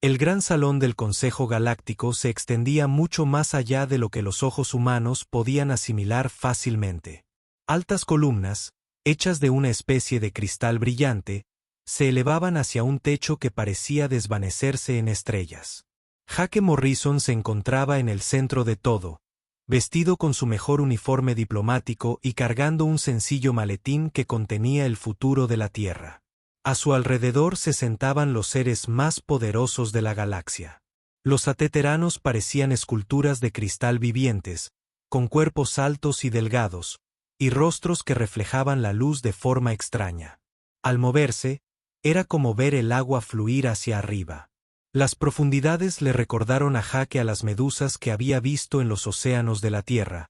El gran salón del Consejo Galáctico se extendía mucho más allá de lo que los ojos humanos podían asimilar fácilmente. Altas columnas, hechas de una especie de cristal brillante, se elevaban hacia un techo que parecía desvanecerse en estrellas. Jake Morrison se encontraba en el centro de todo, vestido con su mejor uniforme diplomático y cargando un sencillo maletín que contenía el futuro de la Tierra. A su alrededor se sentaban los seres más poderosos de la galaxia. Los ateteranos parecían esculturas de cristal vivientes, con cuerpos altos y delgados, y rostros que reflejaban la luz de forma extraña. Al moverse, era como ver el agua fluir hacia arriba. Las profundidades le recordaron a Jake a las medusas que había visto en los océanos de la Tierra,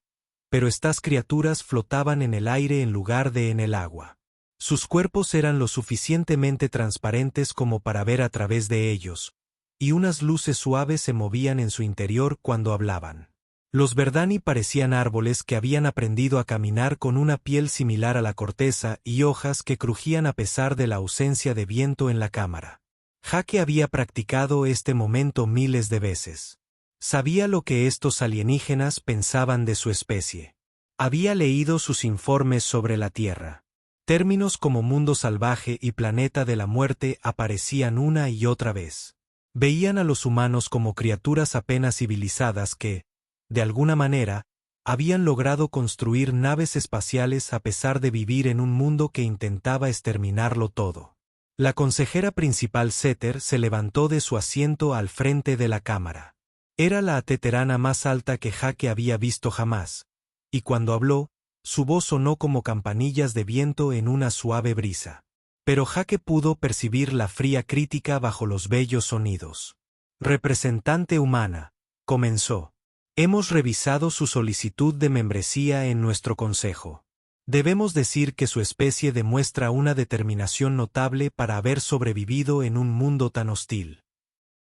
pero estas criaturas flotaban en el aire en lugar de en el agua. Sus cuerpos eran lo suficientemente transparentes como para ver a través de ellos, y unas luces suaves se movían en su interior cuando hablaban. Los Verdani parecían árboles que habían aprendido a caminar con una piel similar a la corteza y hojas que crujían a pesar de la ausencia de viento en la cámara. Jake había practicado este momento miles de veces. Sabía lo que estos alienígenas pensaban de su especie. Había leído sus informes sobre la Tierra. Términos como mundo salvaje y planeta de la muerte aparecían una y otra vez. Veían a los humanos como criaturas apenas civilizadas que, de alguna manera, habían logrado construir naves espaciales a pesar de vivir en un mundo que intentaba exterminarlo todo. La consejera principal Setter se levantó de su asiento al frente de la cámara. Era la ateterana más alta que Jake había visto jamás, y cuando habló, su voz sonó como campanillas de viento en una suave brisa. Pero Jake pudo percibir la fría crítica bajo los bellos sonidos. Representante humana, comenzó. Hemos revisado su solicitud de membresía en nuestro consejo. Debemos decir que su especie demuestra una determinación notable para haber sobrevivido en un mundo tan hostil.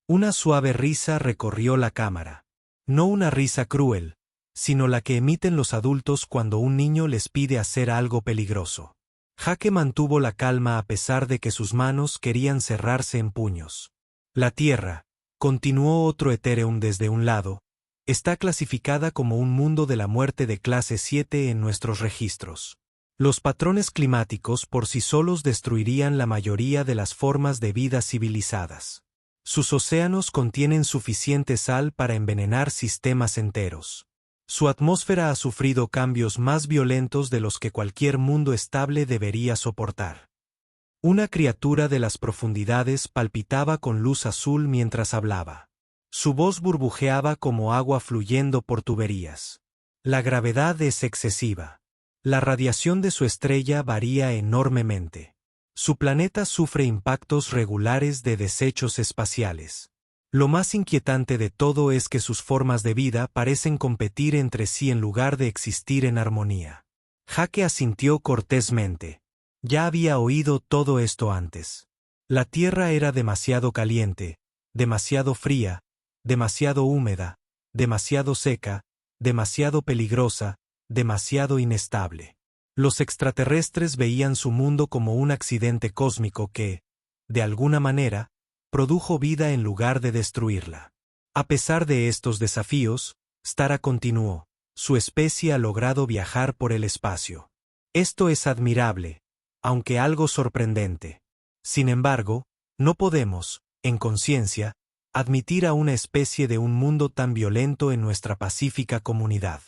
Una suave risa recorrió la cámara. No una risa cruel, sino la que emiten los adultos cuando un niño les pide hacer algo peligroso. Jake mantuvo la calma a pesar de que sus manos querían cerrarse en puños. La Tierra, continuó otro Ethereum desde un lado, está clasificada como un mundo de la muerte de clase 7 en nuestros registros. Los patrones climáticos por sí solos destruirían la mayoría de las formas de vida civilizadas. Sus océanos contienen suficiente sal para envenenar sistemas enteros. Su atmósfera ha sufrido cambios más violentos de los que cualquier mundo estable debería soportar. Una criatura de las profundidades palpitaba con luz azul mientras hablaba. Su voz burbujeaba como agua fluyendo por tuberías. La gravedad es excesiva. La radiación de su estrella varía enormemente. Su planeta sufre impactos regulares de desechos espaciales. Lo más inquietante de todo es que sus formas de vida parecen competir entre sí en lugar de existir en armonía. Jake asintió cortésmente. Ya había oído todo esto antes. La Tierra era demasiado caliente, demasiado fría, demasiado húmeda, demasiado seca, demasiado peligrosa, demasiado inestable. Los extraterrestres veían su mundo como un accidente cósmico que, de alguna manera, produjo vida en lugar de destruirla. A pesar de estos desafíos, Stara continuó, su especie ha logrado viajar por el espacio. Esto es admirable, aunque algo sorprendente. Sin embargo, no podemos, en conciencia, admitir a una especie de un mundo tan violento en nuestra pacífica comunidad.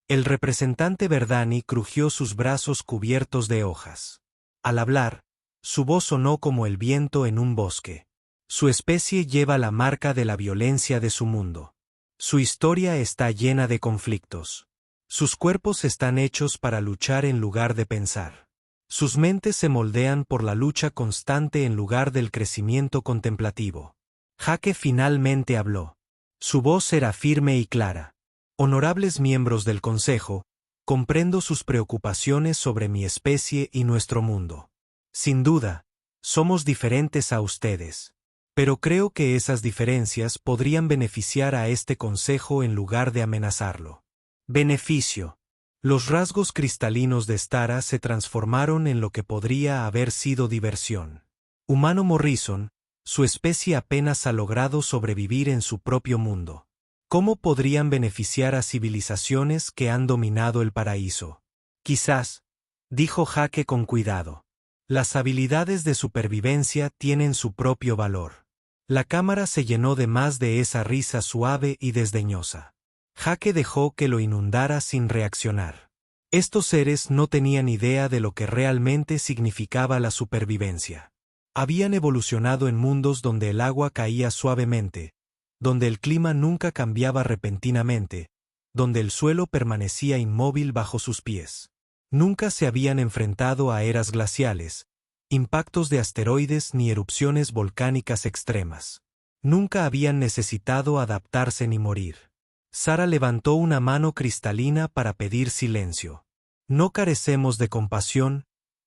El representante Verdani crujió sus brazos cubiertos de hojas. Al hablar, su voz sonó como el viento en un bosque. Su especie lleva la marca de la violencia de su mundo. Su historia está llena de conflictos. Sus cuerpos están hechos para luchar en lugar de pensar. Sus mentes se moldean por la lucha constante en lugar del crecimiento contemplativo. Jake finalmente habló. Su voz era firme y clara. Honorables miembros del Consejo, comprendo sus preocupaciones sobre mi especie y nuestro mundo. Sin duda, somos diferentes a ustedes. Pero creo que esas diferencias podrían beneficiar a este Consejo en lugar de amenazarlo. Beneficio. Los rasgos cristalinos de Stara se transformaron en lo que podría haber sido diversión. Humano Morrison, Su especie apenas ha logrado sobrevivir en su propio mundo. ¿Cómo podrían beneficiar a civilizaciones que han dominado el paraíso? Quizás, dijo Jake con cuidado. Las habilidades de supervivencia tienen su propio valor. La cámara se llenó de más de esa risa suave y desdeñosa. Jake dejó que lo inundara sin reaccionar. Estos seres no tenían idea de lo que realmente significaba la supervivencia. Habían evolucionado en mundos donde el agua caía suavemente, donde el clima nunca cambiaba repentinamente, donde el suelo permanecía inmóvil bajo sus pies. Nunca se habían enfrentado a eras glaciales, impactos de asteroides ni erupciones volcánicas extremas. Nunca habían necesitado adaptarse ni morir. Sara levantó una mano cristalina para pedir silencio. No carecemos de compasión,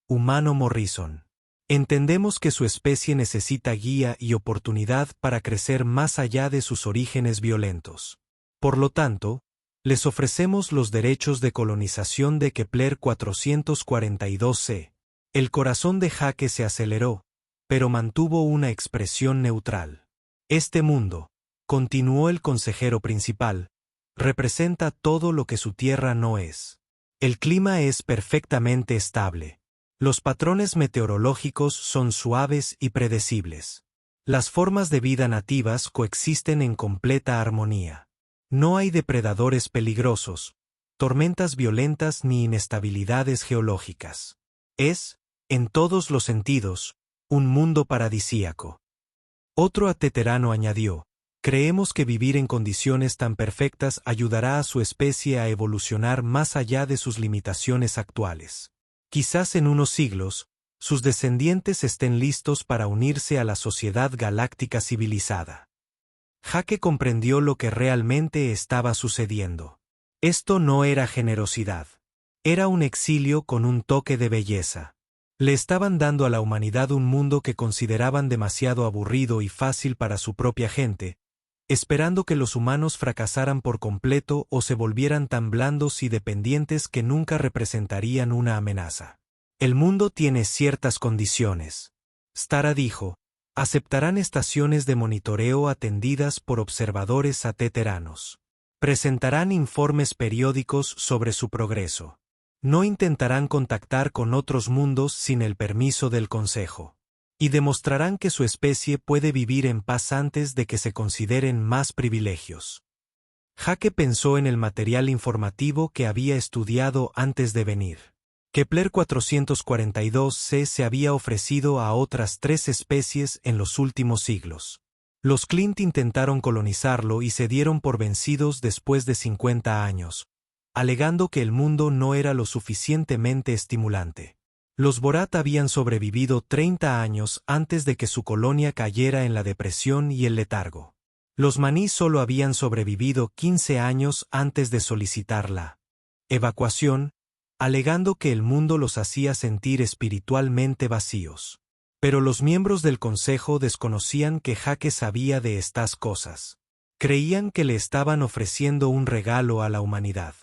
humano Morrison. Entendemos que su especie necesita guía y oportunidad para crecer más allá de sus orígenes violentos. Por lo tanto, les ofrecemos los derechos de colonización de Kepler 442c. El corazón de Jake se aceleró, pero mantuvo una expresión neutral. Este mundo, continuó el consejero principal, representa todo lo que su tierra no es. El clima es perfectamente estable. Los patrones meteorológicos son suaves y predecibles. Las formas de vida nativas coexisten en completa armonía. No hay depredadores peligrosos, tormentas violentas ni inestabilidades geológicas. Es, en todos los sentidos, un mundo paradisíaco. Otro ateterano añadió: creemos que vivir en condiciones tan perfectas ayudará a su especie a evolucionar más allá de sus limitaciones actuales. Quizás en unos siglos, sus descendientes estén listos para unirse a la sociedad galáctica civilizada. Jake comprendió lo que realmente estaba sucediendo. Esto no era generosidad. Era un exilio con un toque de belleza. Le estaban dando a la humanidad un mundo que consideraban demasiado aburrido y fácil para su propia gente, esperando que los humanos fracasaran por completo o se volvieran tan blandos y dependientes que nunca representarían una amenaza. El mundo tiene ciertas condiciones. Stara dijo: aceptarán estaciones de monitoreo atendidas por observadores ateteranos. Presentarán informes periódicos sobre su progreso. No intentarán contactar con otros mundos sin el permiso del Consejo. Y demostrarán que su especie puede vivir en paz antes de que se consideren más privilegios. Jake pensó en el material informativo que había estudiado antes de venir. Kepler 442c se había ofrecido a otras 3 especies en los últimos siglos. Los Clint intentaron colonizarlo y se dieron por vencidos después de 50 años, alegando que el mundo no era lo suficientemente estimulante. Los Borat habían sobrevivido 30 años antes de que su colonia cayera en la depresión y el letargo. Los Maní solo habían sobrevivido 15 años antes de solicitar la evacuación, alegando que el mundo los hacía sentir espiritualmente vacíos. Pero los miembros del Consejo desconocían que Jake sabía de estas cosas. Creían que le estaban ofreciendo un regalo a la humanidad.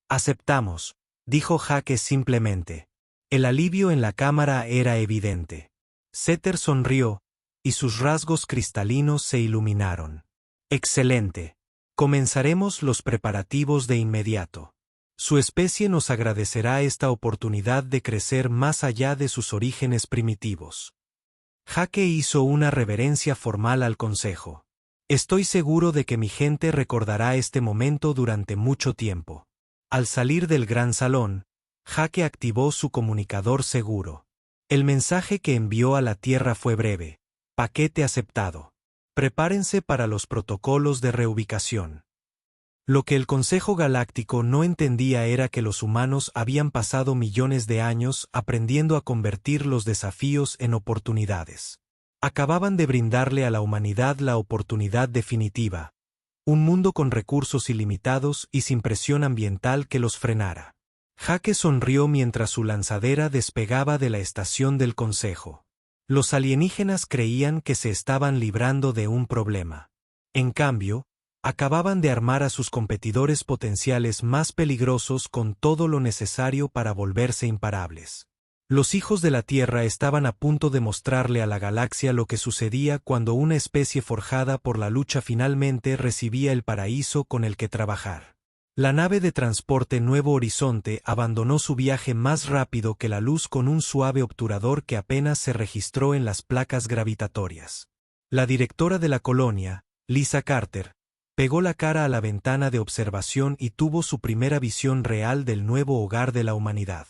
Aceptamos, dijo Jake simplemente. El alivio en la cámara era evidente. Setter sonrió, y sus rasgos cristalinos se iluminaron. Excelente. Comenzaremos los preparativos de inmediato. Su especie nos agradecerá esta oportunidad de crecer más allá de sus orígenes primitivos. Jake hizo una reverencia formal al Consejo. Estoy seguro de que mi gente recordará este momento durante mucho tiempo. Al salir del gran salón, Jake activó su comunicador seguro. El mensaje que envió a la Tierra fue breve: paquete aceptado. Prepárense para los protocolos de reubicación. Lo que el Consejo Galáctico no entendía era que los humanos habían pasado millones de años aprendiendo a convertir los desafíos en oportunidades. Acababan de brindarle a la humanidad la oportunidad definitiva, un mundo con recursos ilimitados y sin presión ambiental que los frenara. Jake sonrió mientras su lanzadera despegaba de la estación del Consejo. Los alienígenas creían que se estaban librando de un problema. En cambio, acababan de armar a sus competidores potenciales más peligrosos con todo lo necesario para volverse imparables. Los hijos de la Tierra estaban a punto de mostrarle a la galaxia lo que sucedía cuando una especie forjada por la lucha finalmente recibía el paraíso con el que trabajar. La nave de transporte Nuevo Horizonte abandonó su viaje más rápido que la luz con un suave obturador que apenas se registró en las placas gravitatorias. La directora de la colonia, Lisa Carter, pegó la cara a la ventana de observación y tuvo su primera visión real del nuevo hogar de la humanidad.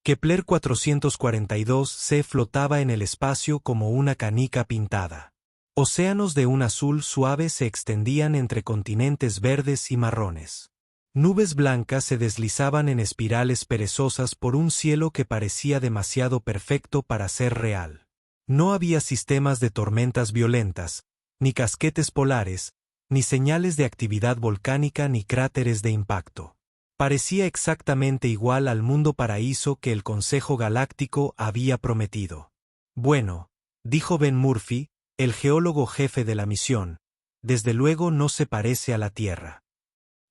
Kepler 442c flotaba en el espacio como una canica pintada. Océanos de un azul suave se extendían entre continentes verdes y marrones. Nubes blancas se deslizaban en espirales perezosas por un cielo que parecía demasiado perfecto para ser real. No había sistemas de tormentas violentas, ni casquetes polares, ni señales de actividad volcánica ni cráteres de impacto. Parecía exactamente igual al mundo paraíso que el Consejo Galáctico había prometido. Bueno, dijo Ben Murphy, el geólogo jefe de la misión, desde luego no se parece a la Tierra.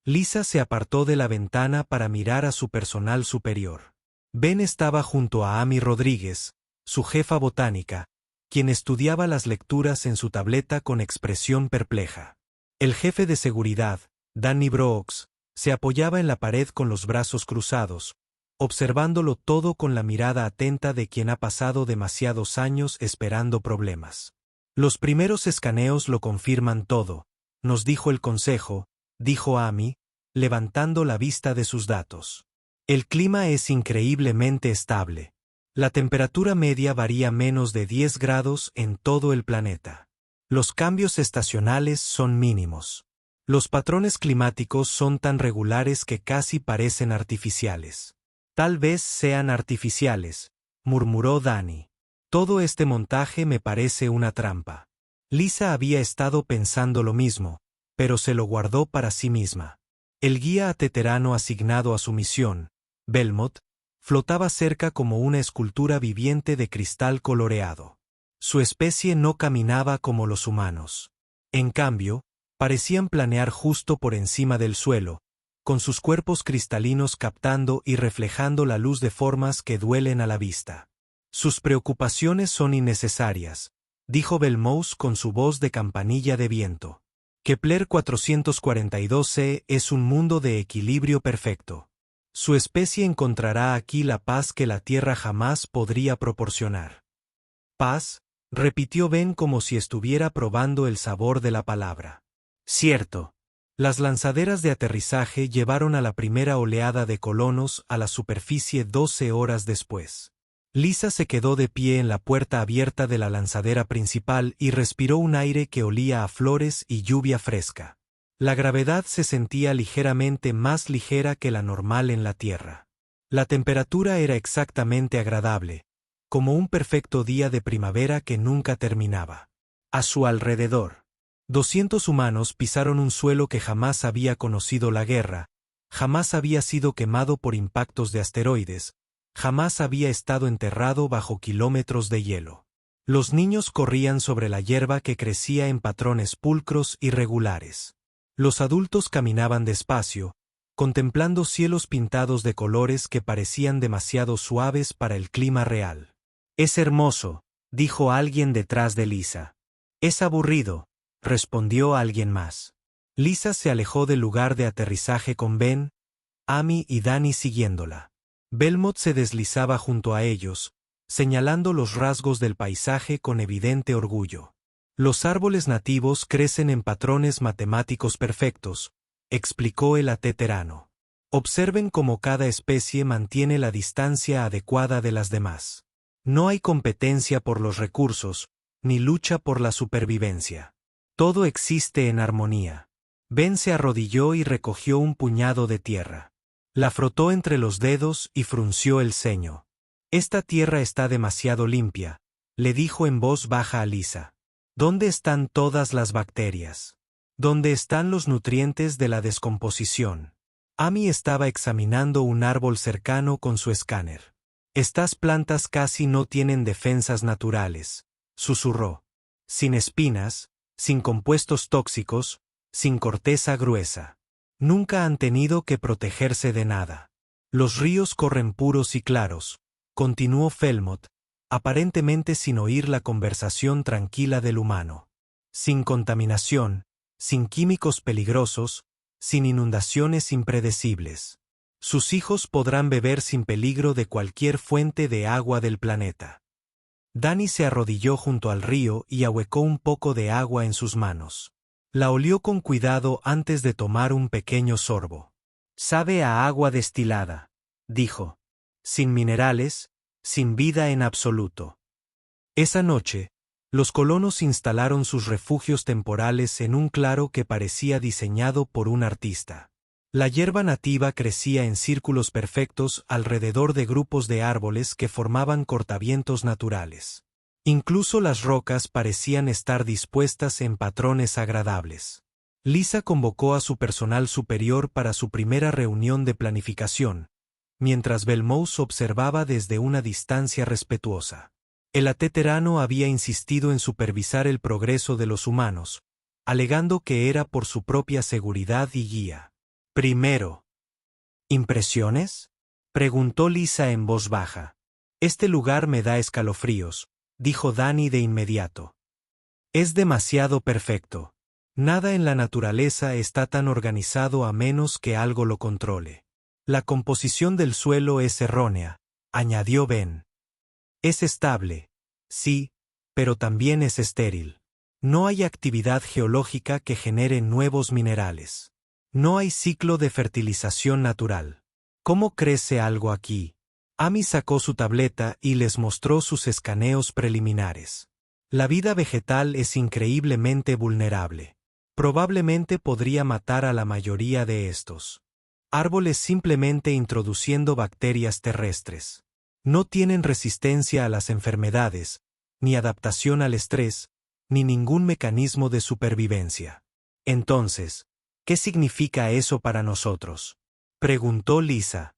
Lisa se apartó de la ventana para mirar a su personal superior. Ben estaba junto a Amy Rodríguez, su jefa botánica, quien estudiaba las lecturas en su tableta con expresión perpleja. El jefe de seguridad, Danny Brooks, se apoyaba en la pared con los brazos cruzados, observándolo todo con la mirada atenta de quien ha pasado demasiados años esperando problemas. Los primeros escaneos lo confirman todo, nos dijo el consejo, dijo Amy, levantando la vista de sus datos. El clima es increíblemente estable. La temperatura media varía menos de 10 grados en todo el planeta. Los cambios estacionales son mínimos. Los patrones climáticos son tan regulares que casi parecen artificiales. Tal vez sean artificiales, murmuró Danny. Todo este montaje me parece una trampa. Lisa había estado pensando lo mismo, pero se lo guardó para sí misma. El guía ateterano asignado a su misión, Belmont, flotaba cerca como una escultura viviente de cristal coloreado. Su especie no caminaba como los humanos. En cambio, parecían planear justo por encima del suelo, con sus cuerpos cristalinos captando y reflejando la luz de formas que duelen a la vista. Sus preocupaciones son innecesarias, dijo Belmous con su voz de campanilla de viento. Kepler 442c es un mundo de equilibrio perfecto. Su especie encontrará aquí la paz que la Tierra jamás podría proporcionar. Paz, repitió Ben como si estuviera probando el sabor de la palabra. Cierto. Las lanzaderas de aterrizaje llevaron a la primera oleada de colonos a la superficie 12 horas después. Lisa se quedó de pie en la puerta abierta de la lanzadera principal y respiró un aire que olía a flores y lluvia fresca. La gravedad se sentía ligeramente más ligera que la normal en la Tierra. La temperatura era exactamente agradable, como un perfecto día de primavera que nunca terminaba. A su alrededor, 200 humanos pisaron un suelo que jamás había conocido la guerra, jamás había sido quemado por impactos de asteroides, jamás había estado enterrado bajo kilómetros de hielo. Los niños corrían sobre la hierba que crecía en patrones pulcros y regulares. Los adultos caminaban despacio, contemplando cielos pintados de colores que parecían demasiado suaves para el clima real. Es hermoso, dijo alguien detrás de Lisa. Es aburrido, respondió alguien más. Lisa se alejó del lugar de aterrizaje con Ben, Amy y Danny siguiéndola. Belmont se deslizaba junto a ellos, señalando los rasgos del paisaje con evidente orgullo. Los árboles nativos crecen en patrones matemáticos perfectos, explicó el ateterano. Observen cómo cada especie mantiene la distancia adecuada de las demás. No hay competencia por los recursos, ni lucha por la supervivencia. Todo existe en armonía. Ben se arrodilló y recogió un puñado de tierra. La frotó entre los dedos y frunció el ceño. Esta tierra está demasiado limpia, le dijo en voz baja a Lisa. ¿Dónde están todas las bacterias? ¿Dónde están los nutrientes de la descomposición? Amy estaba examinando un árbol cercano con su escáner. Estas plantas casi no tienen defensas naturales, susurró. Sin espinas, sin compuestos tóxicos, sin corteza gruesa. Nunca han tenido que protegerse de nada. Los ríos corren puros y claros, continuó Felmot, aparentemente sin oír la conversación tranquila del humano. Sin contaminación, sin químicos peligrosos, sin inundaciones impredecibles. Sus hijos podrán beber sin peligro de cualquier fuente de agua del planeta. Danny se arrodilló junto al río y ahuecó un poco de agua en sus manos. La olió con cuidado antes de tomar un pequeño sorbo. Sabe a agua destilada, dijo. Sin minerales, sin vida en absoluto. Esa noche, los colonos instalaron sus refugios temporales en un claro que parecía diseñado por un artista. La hierba nativa crecía en círculos perfectos alrededor de grupos de árboles que formaban cortavientos naturales. Incluso las rocas parecían estar dispuestas en patrones agradables. Lisa convocó a su personal superior para su primera reunión de planificación, mientras Belmose observaba desde una distancia respetuosa. El ateterano había insistido en supervisar el progreso de los humanos, alegando que era por su propia seguridad y guía. Primero. ¿Impresiones? Preguntó Lisa en voz baja. Este lugar me da escalofríos, dijo Danny de inmediato. Es demasiado perfecto. Nada en la naturaleza está tan organizado a menos que algo lo controle. La composición del suelo es errónea, añadió Ben. Es estable, sí, pero también es estéril. No hay actividad geológica que genere nuevos minerales. No hay ciclo de fertilización natural. ¿Cómo crece algo aquí? Amy sacó su tableta y les mostró sus escaneos preliminares. La vida vegetal es increíblemente vulnerable. Probablemente podría matar a la mayoría de estos árboles simplemente introduciendo bacterias terrestres. No tienen resistencia a las enfermedades, ni adaptación al estrés, ni ningún mecanismo de supervivencia. Entonces, ¿qué significa eso para nosotros? Preguntó Lisa.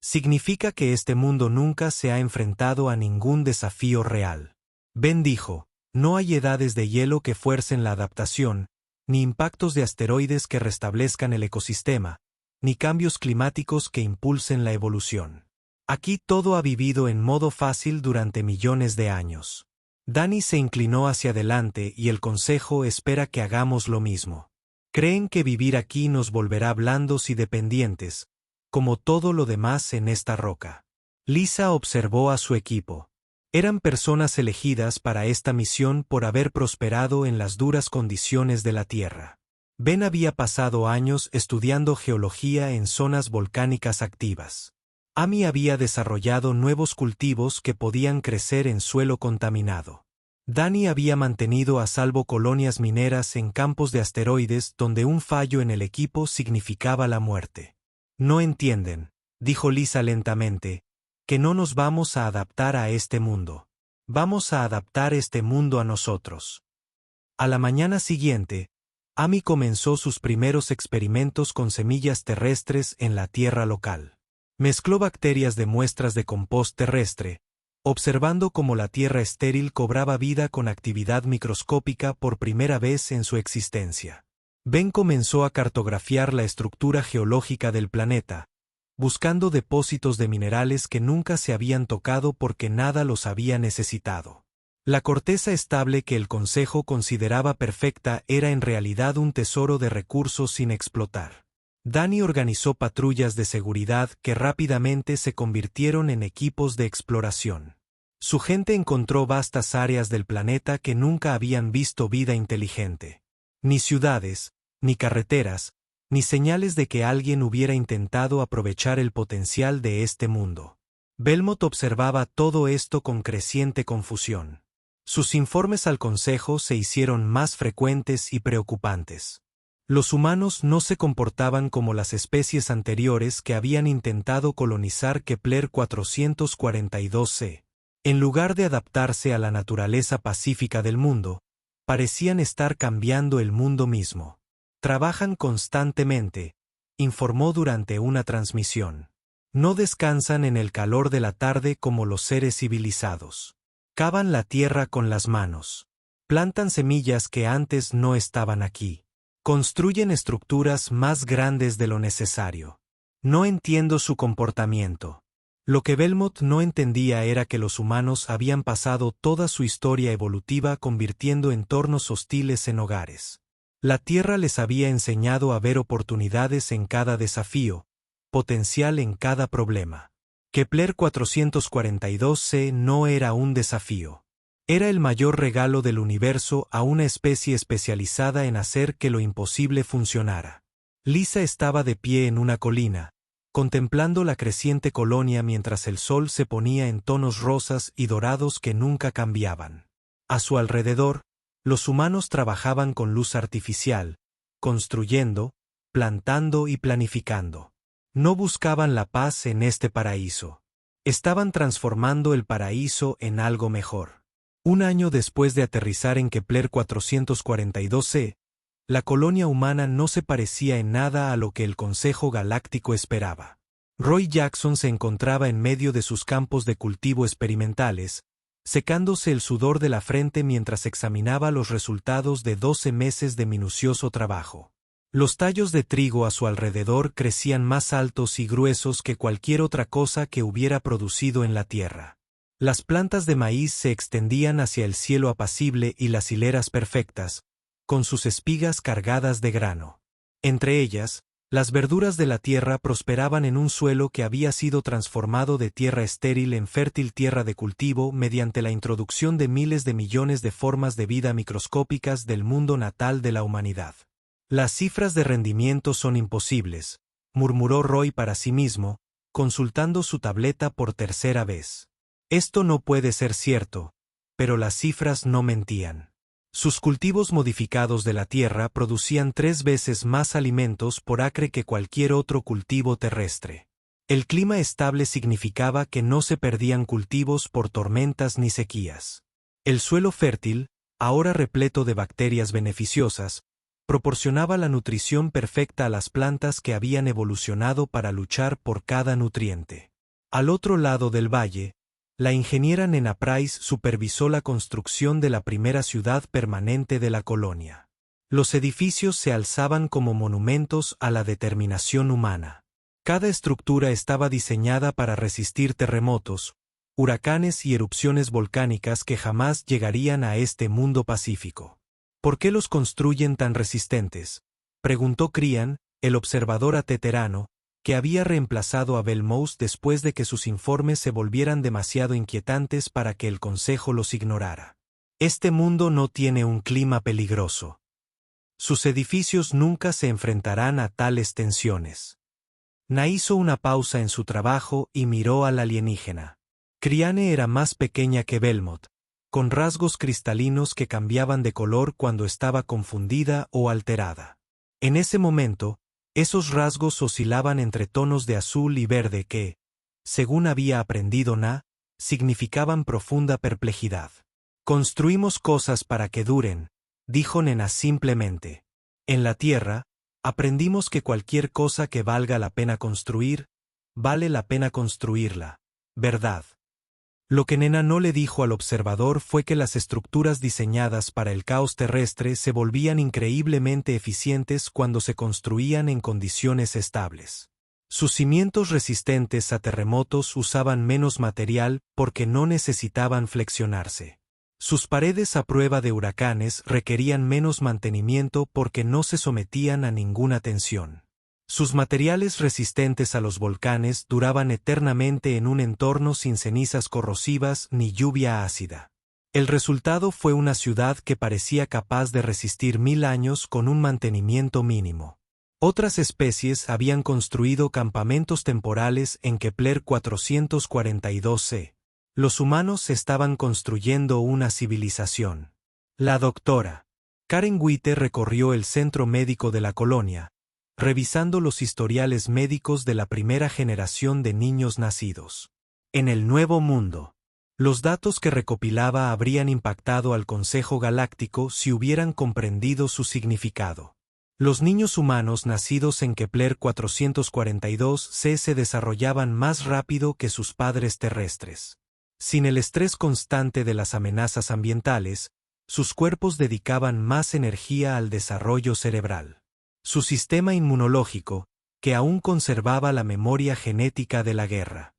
Significa que este mundo nunca se ha enfrentado a ningún desafío real. Ben dijo, no hay edades de hielo que fuercen la adaptación, ni impactos de asteroides que restablezcan el ecosistema, ni cambios climáticos que impulsen la evolución. Aquí todo ha vivido en modo fácil durante millones de años. Danny se inclinó hacia adelante y el consejo espera que hagamos lo mismo. Creen que vivir aquí nos volverá blandos y dependientes, como todo lo demás en esta roca. Lisa observó a su equipo. Eran personas elegidas para esta misión por haber prosperado en las duras condiciones de la Tierra. Ben había pasado años estudiando geología en zonas volcánicas activas. Amy había desarrollado nuevos cultivos que podían crecer en suelo contaminado. Danny había mantenido a salvo colonias mineras en campos de asteroides donde un fallo en el equipo significaba la muerte. No entienden, dijo Lisa lentamente, que no nos vamos a adaptar a este mundo. Vamos a adaptar este mundo a nosotros. A la mañana siguiente, Amy comenzó sus primeros experimentos con semillas terrestres en la tierra local. Mezcló bacterias de muestras de compost terrestre, observando cómo la tierra estéril cobraba vida con actividad microscópica por primera vez en su existencia. Ben comenzó a cartografiar la estructura geológica del planeta, buscando depósitos de minerales que nunca se habían tocado porque nada los había necesitado. La corteza estable que el Consejo consideraba perfecta era en realidad un tesoro de recursos sin explotar. Danny organizó patrullas de seguridad que rápidamente se convirtieron en equipos de exploración. Su gente encontró vastas áreas del planeta que nunca habían visto vida inteligente. Ni ciudades, ni carreteras, ni señales de que alguien hubiera intentado aprovechar el potencial de este mundo. Belmont observaba todo esto con creciente confusión. Sus informes al Consejo se hicieron más frecuentes y preocupantes. Los humanos no se comportaban como las especies anteriores que habían intentado colonizar Kepler 442c. En lugar de adaptarse a la naturaleza pacífica del mundo, parecían estar cambiando el mundo mismo. Trabajan constantemente, informó durante una transmisión. No descansan en el calor de la tarde como los seres civilizados. Cavan la tierra con las manos. Plantan semillas que antes no estaban aquí. Construyen estructuras más grandes de lo necesario. No entiendo su comportamiento. Lo que Belmont no entendía era que los humanos habían pasado toda su historia evolutiva convirtiendo entornos hostiles en hogares. La Tierra les había enseñado a ver oportunidades en cada desafío, potencial en cada problema. Kepler 442c no era un desafío. Era el mayor regalo del universo a una especie especializada en hacer que lo imposible funcionara. Lisa estaba de pie en una colina, contemplando la creciente colonia mientras el sol se ponía en tonos rosas y dorados que nunca cambiaban. A su alrededor, los humanos trabajaban con luz artificial, construyendo, plantando y planificando. No buscaban la paz en este paraíso. Estaban transformando el paraíso en algo mejor. Un año después de aterrizar en Kepler 442c, la colonia humana no se parecía en nada a lo que el Consejo Galáctico esperaba. Roy Jackson se encontraba en medio de sus campos de cultivo experimentales, secándose el sudor de la frente mientras examinaba los resultados de 12 meses de minucioso trabajo. Los tallos de trigo a su alrededor crecían más altos y gruesos que cualquier otra cosa que hubiera producido en la tierra. Las plantas de maíz se extendían hacia el cielo apacible y las hileras perfectas, con sus espigas cargadas de grano. Entre ellas, las verduras de la tierra prosperaban en un suelo que había sido transformado de tierra estéril en fértil tierra de cultivo mediante la introducción de miles de millones de formas de vida microscópicas del mundo natal de la humanidad. Las cifras de rendimiento son imposibles, murmuró Roy para sí mismo, consultando su tableta por tercera vez. Esto no puede ser cierto, pero las cifras no mentían. Sus cultivos modificados de la tierra producían 3 veces más alimentos por acre que cualquier otro cultivo terrestre. El clima estable significaba que no se perdían cultivos por tormentas ni sequías. El suelo fértil, ahora repleto de bacterias beneficiosas, proporcionaba la nutrición perfecta a las plantas que habían evolucionado para luchar por cada nutriente. Al otro lado del valle, la ingeniera Nena Price supervisó la construcción de la primera ciudad permanente de la colonia. Los edificios se alzaban como monumentos a la determinación humana. Cada estructura estaba diseñada para resistir terremotos, huracanes y erupciones volcánicas que jamás llegarían a este mundo pacífico. ¿Por qué los construyen tan resistentes?, preguntó Crian, el observador ateterano, que había reemplazado a Belmont después de que sus informes se volvieran demasiado inquietantes para que el Consejo los ignorara. Este mundo no tiene un clima peligroso. Sus edificios nunca se enfrentarán a tales tensiones. Na hizo una pausa en su trabajo y miró al alienígena. Criane era más pequeña que Belmont, con rasgos cristalinos que cambiaban de color cuando estaba confundida o alterada. En ese momento, esos rasgos oscilaban entre tonos de azul y verde que, según había aprendido Na, significaban profunda perplejidad. Construimos cosas para que duren, dijo Nena simplemente. En la Tierra, aprendimos que cualquier cosa que valga la pena construir, vale la pena construirla, ¿verdad? Lo que Nena no le dijo al observador fue que las estructuras diseñadas para el caos terrestre se volvían increíblemente eficientes cuando se construían en condiciones estables. Sus cimientos resistentes a terremotos usaban menos material porque no necesitaban flexionarse. Sus paredes a prueba de huracanes requerían menos mantenimiento porque no se sometían a ninguna tensión. Sus materiales resistentes a los volcanes duraban eternamente en un entorno sin cenizas corrosivas ni lluvia ácida. El resultado fue una ciudad que parecía capaz de resistir 1000 años con un mantenimiento mínimo. Otras especies habían construido campamentos temporales en Kepler 442c. Los humanos estaban construyendo una civilización. La doctora Karen Witte recorrió el centro médico de la colonia, revisando los historiales médicos de la primera generación de niños nacidos en el Nuevo Mundo. Los datos que recopilaba habrían impactado al Consejo Galáctico si hubieran comprendido su significado. Los niños humanos nacidos en Kepler 442c se desarrollaban más rápido que sus padres terrestres. Sin el estrés constante de las amenazas ambientales, sus cuerpos dedicaban más energía al desarrollo cerebral. Su sistema inmunológico, que aún conservaba la memoria genética de la guerra.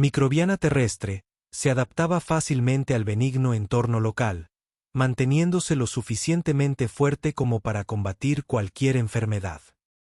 Microbiana terrestre, se adaptaba fácilmente al benigno entorno local, manteniéndose lo suficientemente fuerte como para combatir cualquier enfermedad.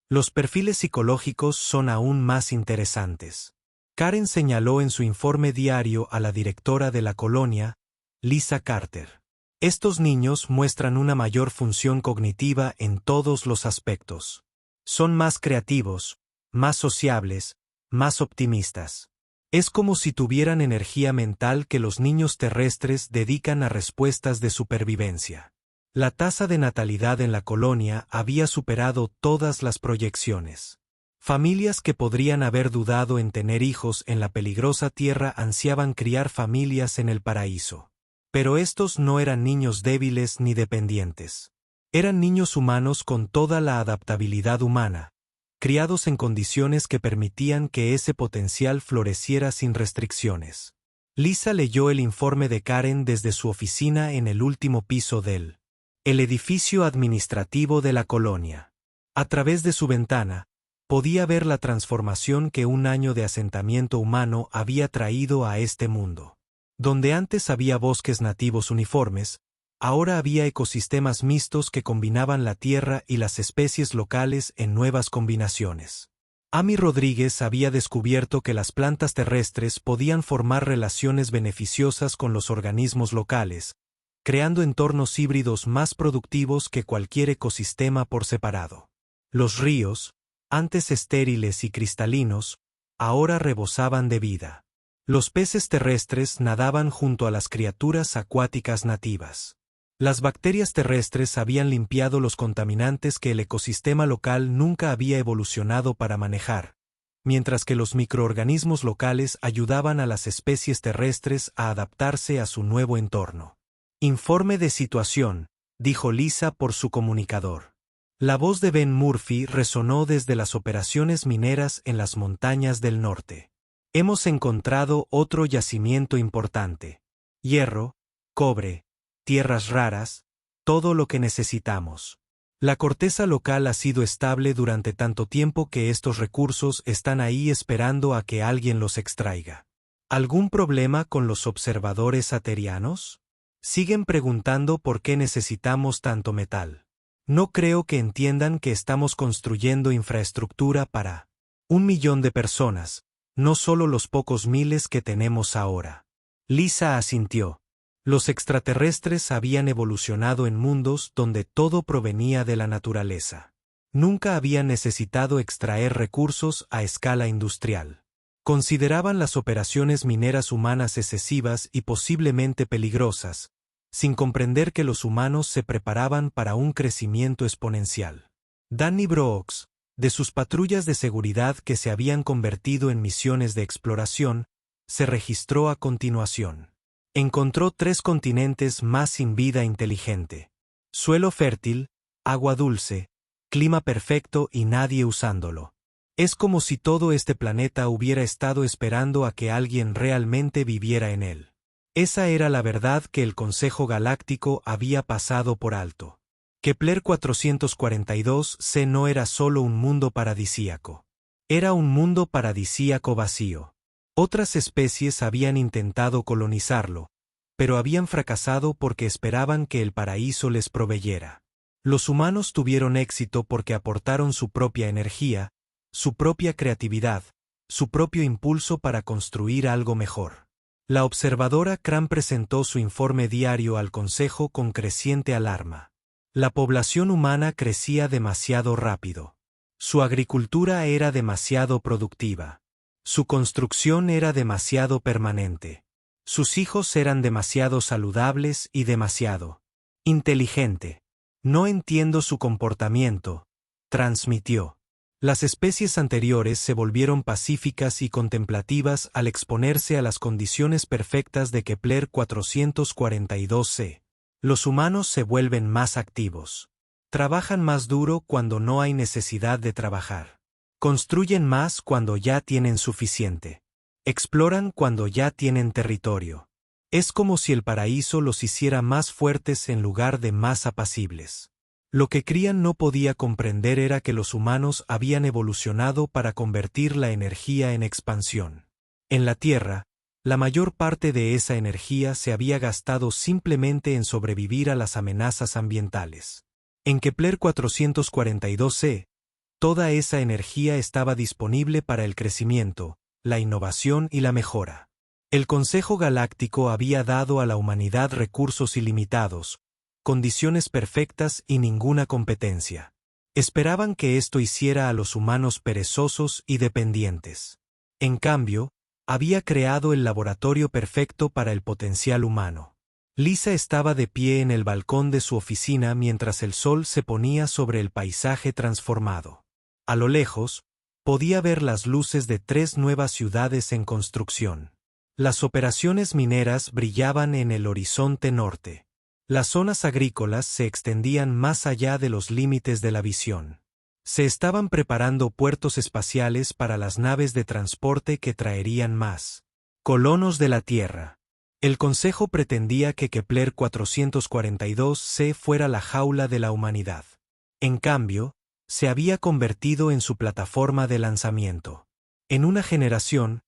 Los perfiles psicológicos son aún más interesantes. Karen señaló en su informe diario a la directora de la colonia, Lisa Carter. Estos niños muestran una mayor función cognitiva en todos los aspectos. Son más creativos, más sociables, más optimistas. Es como si tuvieran energía mental que los niños terrestres dedican a respuestas de supervivencia. La tasa de natalidad en la colonia había superado todas las proyecciones. Familias que podrían haber dudado en tener hijos en la peligrosa tierra ansiaban criar familias en el paraíso. Pero estos no eran niños débiles ni dependientes. Eran niños humanos con toda la adaptabilidad humana, criados en condiciones que permitían que ese potencial floreciera sin restricciones. Lisa leyó el informe de Karen desde su oficina en el último piso del edificio administrativo de la colonia. A través de su ventana, podía ver la transformación que un año de asentamiento humano había traído a este mundo. Donde antes había bosques nativos uniformes, ahora había ecosistemas mixtos que combinaban la tierra y las especies locales en nuevas combinaciones. Amy Rodríguez había descubierto que las plantas terrestres podían formar relaciones beneficiosas con los organismos locales, creando entornos híbridos más productivos que cualquier ecosistema por separado. Los ríos, antes estériles y cristalinos, ahora rebosaban de vida. Los peces terrestres nadaban junto a las criaturas acuáticas nativas. Las bacterias terrestres habían limpiado los contaminantes que el ecosistema local nunca había evolucionado para manejar, mientras que los microorganismos locales ayudaban a las especies terrestres a adaptarse a su nuevo entorno. Informe de situación, dijo Lisa por su comunicador. La voz de Ben Murphy resonó desde las operaciones mineras en las montañas del norte. Hemos encontrado otro yacimiento importante. Hierro, cobre, tierras raras, todo lo que necesitamos. La corteza local ha sido estable durante tanto tiempo que estos recursos están ahí esperando a que alguien los extraiga. ¿Algún problema con los observadores aterianos? Siguen preguntando por qué necesitamos tanto metal. No creo que entiendan que estamos construyendo infraestructura para 1 millón de personas, no solo los pocos miles que tenemos ahora. Lisa asintió. Los extraterrestres habían evolucionado en mundos donde todo provenía de la naturaleza. Nunca habían necesitado extraer recursos a escala industrial. Consideraban las operaciones mineras humanas excesivas y posiblemente peligrosas, sin comprender que los humanos se preparaban para un crecimiento exponencial. Danny Brooks, de sus patrullas de seguridad que se habían convertido en misiones de exploración, se registró a continuación. Encontró 3 continentes más sin vida inteligente. Suelo fértil, agua dulce, clima perfecto y nadie usándolo. Es como si todo este planeta hubiera estado esperando a que alguien realmente viviera en él. Esa era la verdad que el Consejo Galáctico había pasado por alto. Kepler 442c no era solo un mundo paradisíaco. Era un mundo paradisíaco vacío. Otras especies habían intentado colonizarlo, pero habían fracasado porque esperaban que el paraíso les proveyera. Los humanos tuvieron éxito porque aportaron su propia energía, su propia creatividad, su propio impulso para construir algo mejor. La observadora Cran presentó su informe diario al Consejo con creciente alarma. La población humana crecía demasiado rápido. Su agricultura era demasiado productiva. Su construcción era demasiado permanente. Sus hijos eran demasiado saludables y demasiado inteligente. No entiendo su comportamiento, transmitió. Las especies anteriores se volvieron pacíficas y contemplativas al exponerse a las condiciones perfectas de Kepler 442c. Los humanos se vuelven más activos. Trabajan más duro cuando no hay necesidad de trabajar. Construyen más cuando ya tienen suficiente. Exploran cuando ya tienen territorio. Es como si el paraíso los hiciera más fuertes en lugar de más apacibles. Lo que Crian no podía comprender era que los humanos habían evolucionado para convertir la energía en expansión. En la Tierra, la mayor parte de esa energía se había gastado simplemente en sobrevivir a las amenazas ambientales. En Kepler 442c, toda esa energía estaba disponible para el crecimiento, la innovación y la mejora. El Consejo Galáctico había dado a la humanidad recursos ilimitados, condiciones perfectas y ninguna competencia. Esperaban que esto hiciera a los humanos perezosos y dependientes. En cambio, había creado el laboratorio perfecto para el potencial humano. Lisa estaba de pie en el balcón de su oficina mientras el sol se ponía sobre el paisaje transformado. A lo lejos, podía ver las luces de 3 nuevas ciudades en construcción. Las operaciones mineras brillaban en el horizonte norte. Las zonas agrícolas se extendían más allá de los límites de la visión. Se estaban preparando puertos espaciales para las naves de transporte que traerían más colonos de la Tierra. El Consejo pretendía que Kepler 442c fuera la jaula de la humanidad. En cambio, se había convertido en su plataforma de lanzamiento. En una generación,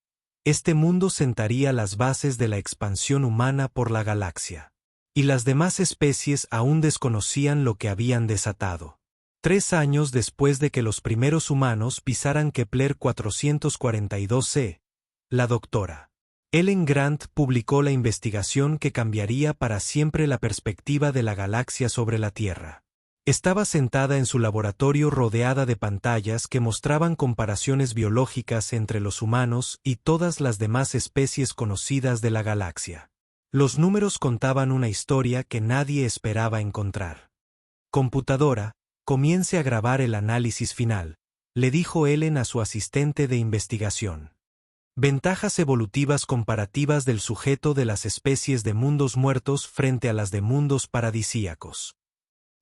este mundo sentaría las bases de la expansión humana por la galaxia. Y las demás especies aún desconocían lo que habían desatado. 3 años después de que los primeros humanos pisaran Kepler 442c, la doctora Ellen Grant publicó la investigación que cambiaría para siempre la perspectiva de la galaxia sobre la Tierra. Estaba sentada en su laboratorio rodeada de pantallas que mostraban comparaciones biológicas entre los humanos y todas las demás especies conocidas de la galaxia. Los números contaban una historia que nadie esperaba encontrar. Computadora, comience a grabar el análisis final, le dijo Ellen a su asistente de investigación. Ventajas evolutivas comparativas del sujeto de las especies de mundos muertos frente a las de mundos paradisíacos.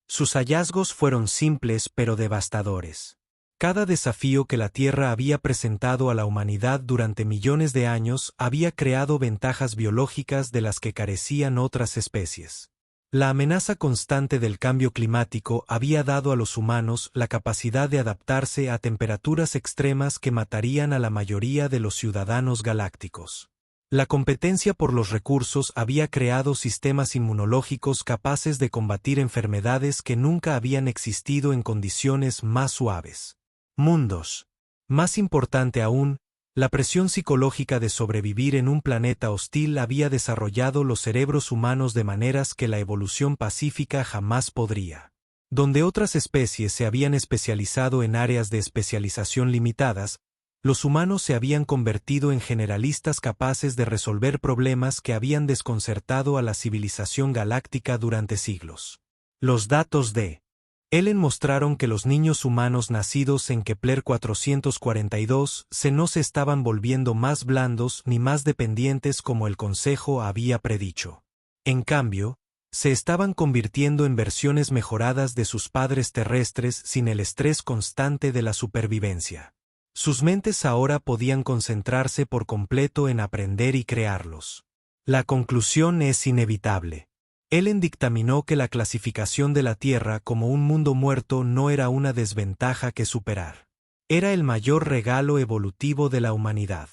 Sus hallazgos fueron simples pero devastadores. Cada desafío que la Tierra había presentado a la humanidad durante millones de años había creado ventajas biológicas de las que carecían otras especies. La amenaza constante del cambio climático había dado a los humanos la capacidad de adaptarse a temperaturas extremas que matarían a la mayoría de los ciudadanos galácticos. La competencia por los recursos había creado sistemas inmunológicos capaces de combatir enfermedades que nunca habían existido en condiciones más suaves. Mundos. Más importante aún, la presión psicológica de sobrevivir en un planeta hostil había desarrollado los cerebros humanos de maneras que la evolución pacífica jamás podría. Donde otras especies se habían especializado en áreas de especialización limitadas, los humanos se habían convertido en generalistas capaces de resolver problemas que habían desconcertado a la civilización galáctica durante siglos. Los datos de Ellen mostraron que los niños humanos nacidos en Kepler 442 no se estaban volviendo más blandos ni más dependientes como el Consejo había predicho. En cambio, se estaban convirtiendo en versiones mejoradas de sus padres terrestres sin el estrés constante de la supervivencia. Sus mentes ahora podían concentrarse por completo en aprender y crearlos. La conclusión es inevitable. Ellen dictaminó que la clasificación de la Tierra como un mundo muerto no era una desventaja que superar. Era el mayor regalo evolutivo de la humanidad.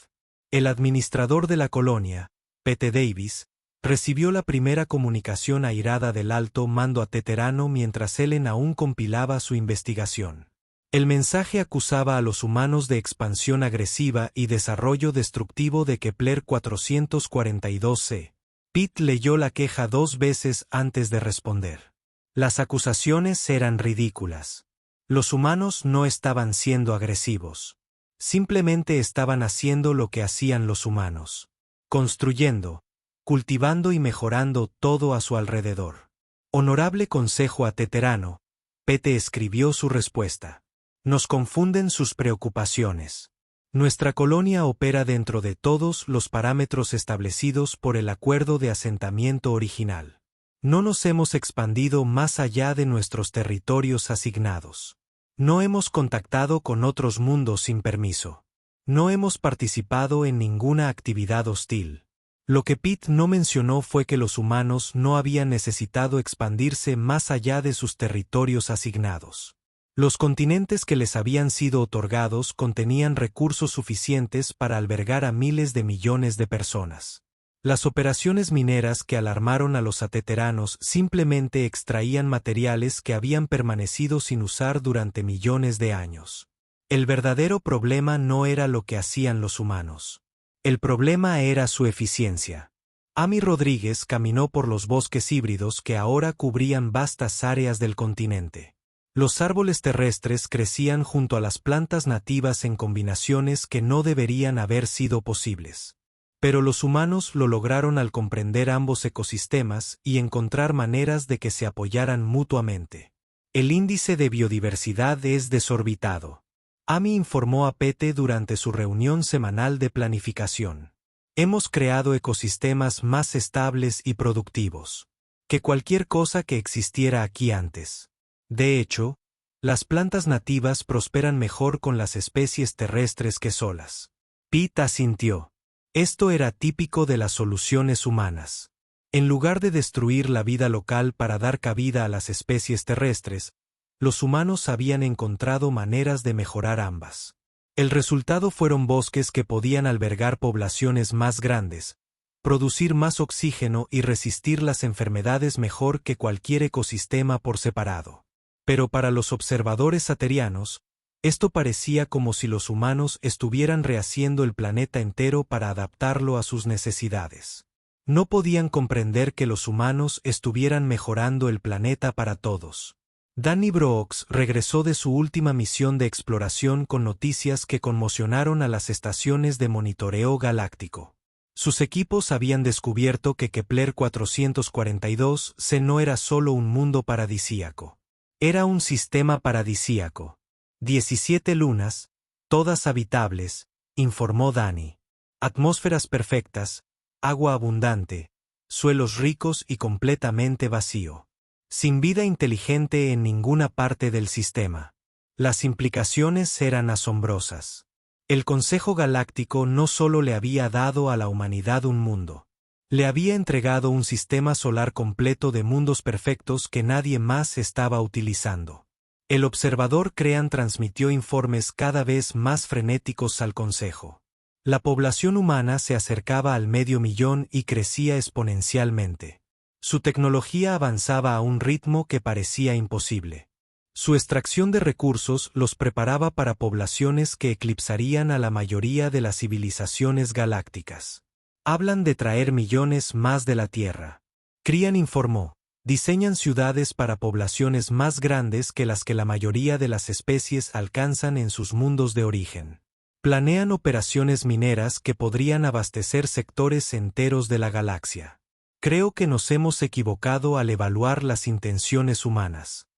El administrador de la colonia, Pete Davis, recibió la primera comunicación airada del alto mando a Teterano mientras Ellen aún compilaba su investigación. El mensaje acusaba a los humanos de expansión agresiva y desarrollo destructivo de Kepler 442c. Pete leyó la queja 2 veces antes de responder. Las acusaciones eran ridículas. Los humanos no estaban siendo agresivos. Simplemente estaban haciendo lo que hacían los humanos. Construyendo, cultivando y mejorando todo a su alrededor. Honorable consejo a Teterano, Pete escribió su respuesta. Nos confunden sus preocupaciones. Nuestra colonia opera dentro de todos los parámetros establecidos por el acuerdo de asentamiento original. No nos hemos expandido más allá de nuestros territorios asignados. No hemos contactado con otros mundos sin permiso. No hemos participado en ninguna actividad hostil. Lo que Pete no mencionó fue que los humanos no habían necesitado expandirse más allá de sus territorios asignados. Los continentes que les habían sido otorgados contenían recursos suficientes para albergar a miles de millones de personas. Las operaciones mineras que alarmaron a los ateteranos simplemente extraían materiales que habían permanecido sin usar durante millones de años. El verdadero problema no era lo que hacían los humanos. El problema era su eficiencia. Amy Rodríguez caminó por los bosques híbridos que ahora cubrían vastas áreas del continente. Los árboles terrestres crecían junto a las plantas nativas en combinaciones que no deberían haber sido posibles. Pero los humanos lo lograron al comprender ambos ecosistemas y encontrar maneras de que se apoyaran mutuamente. El índice de biodiversidad es desorbitado. Amy informó a Pete durante su reunión semanal de planificación. Hemos creado ecosistemas más estables y productivos que cualquier cosa que existiera aquí antes. De hecho, las plantas nativas prosperan mejor con las especies terrestres que solas. Pete asintió. Esto era típico de las soluciones humanas. En lugar de destruir la vida local para dar cabida a las especies terrestres, los humanos habían encontrado maneras de mejorar ambas. El resultado fueron bosques que podían albergar poblaciones más grandes, producir más oxígeno y resistir las enfermedades mejor que cualquier ecosistema por separado. Pero para los observadores aterianos, esto parecía como si los humanos estuvieran rehaciendo el planeta entero para adaptarlo a sus necesidades. No podían comprender que los humanos estuvieran mejorando el planeta para todos. Danny Brooks regresó de su última misión de exploración con noticias que conmocionaron a las estaciones de monitoreo galáctico. Sus equipos habían descubierto que Kepler 442c no era solo un mundo paradisíaco. Era un sistema paradisíaco. 17 lunas, todas habitables, informó Danny. Atmósferas perfectas, agua abundante, suelos ricos y completamente vacío. Sin vida inteligente en ninguna parte del sistema. Las implicaciones eran asombrosas. El Consejo Galáctico no solo le había dado a la humanidad un mundo. Le había entregado un sistema solar completo de mundos perfectos que nadie más estaba utilizando. El observador Crean transmitió informes cada vez más frenéticos al Consejo. La población humana se acercaba al 500.000 y crecía exponencialmente. Su tecnología avanzaba a un ritmo que parecía imposible. Su extracción de recursos los preparaba para poblaciones que eclipsarían a la mayoría de las civilizaciones galácticas. Hablan de traer millones más de la Tierra. Crean informó. Diseñan ciudades para poblaciones más grandes que las que la mayoría de las especies alcanzan en sus mundos de origen. Planean operaciones mineras que podrían abastecer sectores enteros de la galaxia. Creo que nos hemos equivocado al evaluar las intenciones humanas.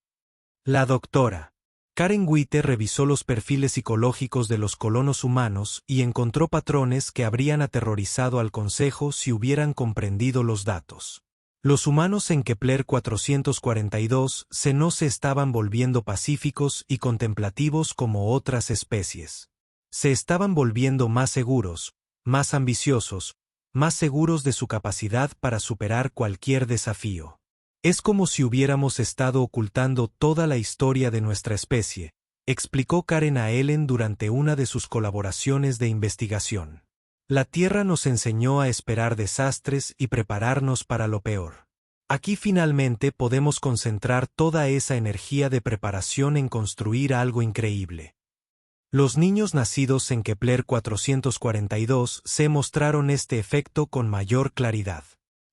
La doctora Karen Witte revisó los perfiles psicológicos de los colonos humanos y encontró patrones que habrían aterrorizado al Consejo si hubieran comprendido los datos. Los humanos en Kepler 442c no se estaban volviendo pacíficos y contemplativos como otras especies. Se estaban volviendo más seguros, más ambiciosos, más seguros de su capacidad para superar cualquier desafío. Es como si hubiéramos estado ocultando toda la historia de nuestra especie, explicó Karen a Ellen durante una de sus colaboraciones de investigación. La Tierra nos enseñó a esperar desastres y prepararnos para lo peor. Aquí finalmente podemos concentrar toda esa energía de preparación en construir algo increíble. Los niños nacidos en Kepler 442c mostraron este efecto con mayor claridad.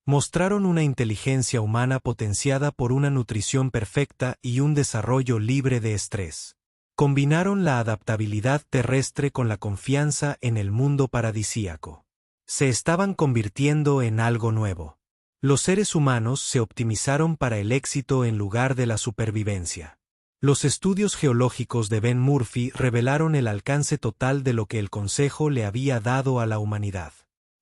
Mostraron una inteligencia humana potenciada por una nutrición perfecta y un desarrollo libre de estrés. Combinaron la adaptabilidad terrestre con la confianza en el mundo paradisíaco. Se estaban convirtiendo en algo nuevo. Los seres humanos se optimizaron para el éxito en lugar de la supervivencia. Los estudios geológicos de Ben Murphy revelaron el alcance total de lo que el Consejo le había dado a la humanidad.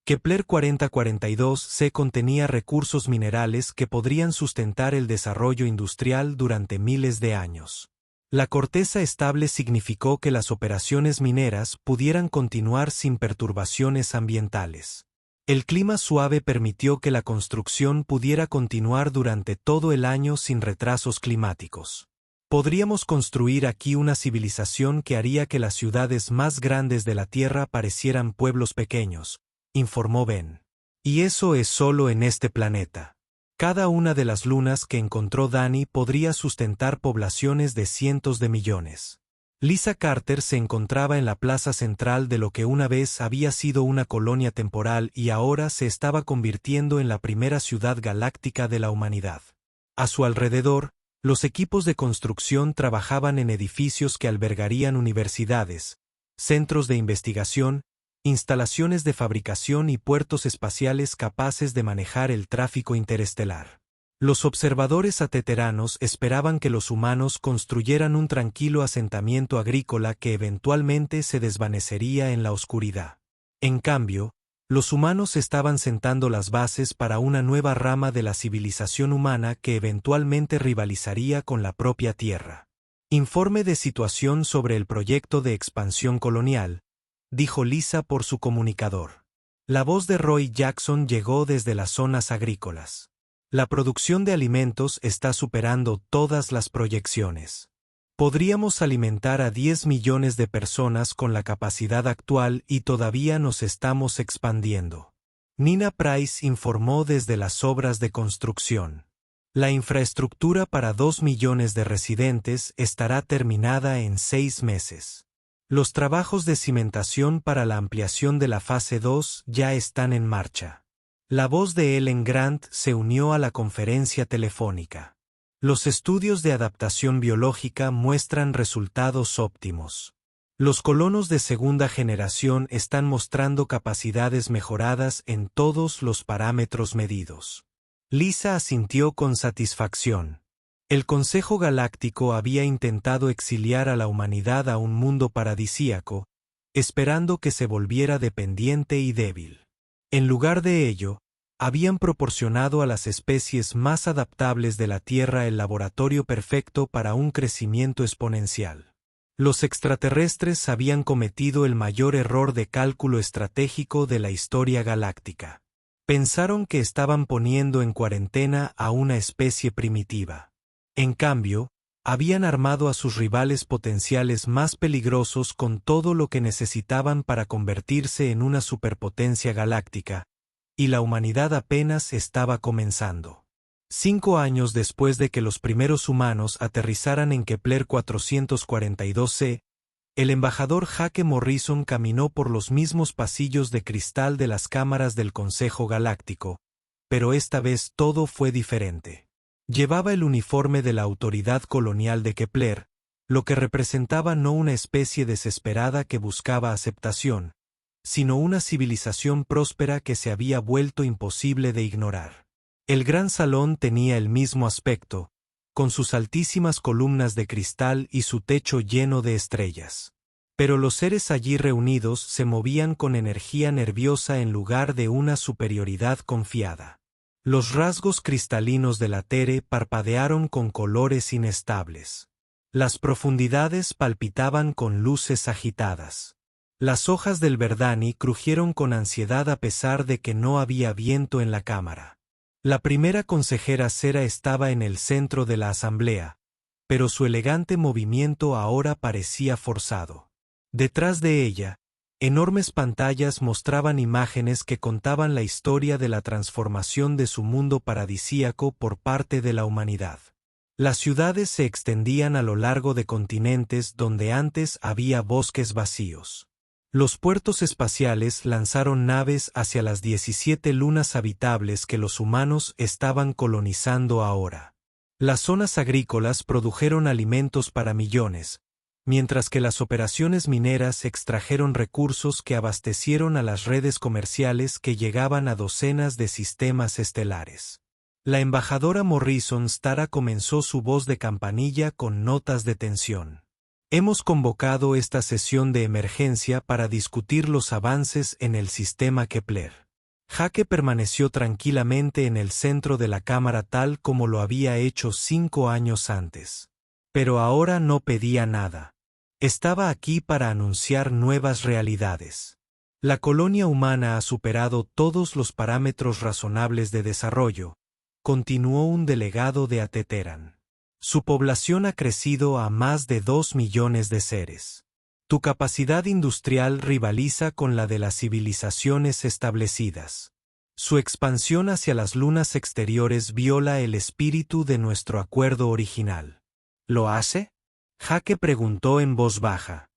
Kepler 4042c contenía recursos minerales que podrían sustentar el desarrollo industrial durante miles de años. La corteza estable significó que las operaciones mineras pudieran continuar sin perturbaciones ambientales. El clima suave permitió que la construcción pudiera continuar durante todo el año sin retrasos climáticos. Podríamos construir aquí una civilización que haría que las ciudades más grandes de la Tierra parecieran pueblos pequeños, informó Ben. Y eso es solo en este planeta. Cada una de las lunas que encontró Danny podría sustentar poblaciones de cientos de millones. Lisa Carter se encontraba en la plaza central de lo que una vez había sido una colonia temporal y ahora se estaba convirtiendo en la primera ciudad galáctica de la humanidad. A su alrededor, los equipos de construcción trabajaban en edificios que albergarían universidades, centros de investigación, instalaciones de fabricación y puertos espaciales capaces de manejar el tráfico interestelar. Los observadores ateteranos esperaban que los humanos construyeran un tranquilo asentamiento agrícola que eventualmente se desvanecería en la oscuridad. En cambio, los humanos estaban sentando las bases para una nueva rama de la civilización humana que eventualmente rivalizaría con la propia Tierra. Informe de situación sobre el proyecto de expansión colonial, dijo Lisa por su comunicador. La voz de Roy Jackson llegó desde las zonas agrícolas. La producción de alimentos está superando todas las proyecciones. Podríamos alimentar a 10 millones de personas con la capacidad actual y todavía nos estamos expandiendo. Nina Price informó desde las obras de construcción. La infraestructura para 2 millones de residentes estará terminada en 6 meses. Los trabajos de cimentación para la ampliación de la fase 2 ya están en marcha. La voz de Ellen Grant se unió a la conferencia telefónica. Los estudios de adaptación biológica muestran resultados óptimos. Los colonos de segunda generación están mostrando capacidades mejoradas en todos los parámetros medidos. Lisa asintió con satisfacción. El Consejo Galáctico había intentado exiliar a la humanidad a un mundo paradisíaco, esperando que se volviera dependiente y débil. En lugar de ello, habían proporcionado a las especies más adaptables de la Tierra el laboratorio perfecto para un crecimiento exponencial. Los extraterrestres habían cometido el mayor error de cálculo estratégico de la historia galáctica. Pensaron que estaban poniendo en cuarentena a una especie primitiva. En cambio, habían armado a sus rivales potenciales más peligrosos con todo lo que necesitaban para convertirse en una superpotencia galáctica, y la humanidad apenas estaba comenzando. 5 años después de que los primeros humanos aterrizaran en Kepler 442c, el embajador Jake Morrison caminó por los mismos pasillos de cristal de las cámaras del Consejo Galáctico, pero esta vez todo fue diferente. Llevaba el uniforme de la autoridad colonial de Kepler, lo que representaba no una especie desesperada que buscaba aceptación, sino una civilización próspera que se había vuelto imposible de ignorar. El gran salón tenía el mismo aspecto, con sus altísimas columnas de cristal y su techo lleno de estrellas. Pero los seres allí reunidos se movían con energía nerviosa en lugar de una superioridad confiada. Los rasgos cristalinos de la Tere parpadearon con colores inestables. Las profundidades palpitaban con luces agitadas. Las hojas del Verdani crujieron con ansiedad a pesar de que no había viento en la cámara. La primera consejera Cera estaba en el centro de la asamblea, pero su elegante movimiento ahora parecía forzado. Detrás de ella, enormes pantallas mostraban imágenes que contaban la historia de la transformación de su mundo paradisíaco por parte de la humanidad. Las ciudades se extendían a lo largo de continentes donde antes había bosques vacíos. Los puertos espaciales lanzaron naves hacia las 17 lunas habitables que los humanos estaban colonizando ahora. Las zonas agrícolas produjeron alimentos para millones, mientras que las operaciones mineras extrajeron recursos que abastecieron a las redes comerciales que llegaban a docenas de sistemas estelares. La embajadora Morrison Stara comenzó su voz de campanilla con notas de tensión. Hemos convocado esta sesión de emergencia para discutir los avances en el sistema Kepler. Jake permaneció tranquilamente en el centro de la cámara tal como lo había hecho 5 años antes. Pero ahora no pedía nada. Estaba aquí para anunciar nuevas realidades. La colonia humana ha superado todos los parámetros razonables de desarrollo, continuó un delegado de Ateteran. Su población ha crecido a más de 2 millones de seres. Tu capacidad industrial rivaliza con la de las civilizaciones establecidas. Su expansión hacia las lunas exteriores viola el espíritu de nuestro acuerdo original. ¿Lo hace? Jake preguntó en voz baja.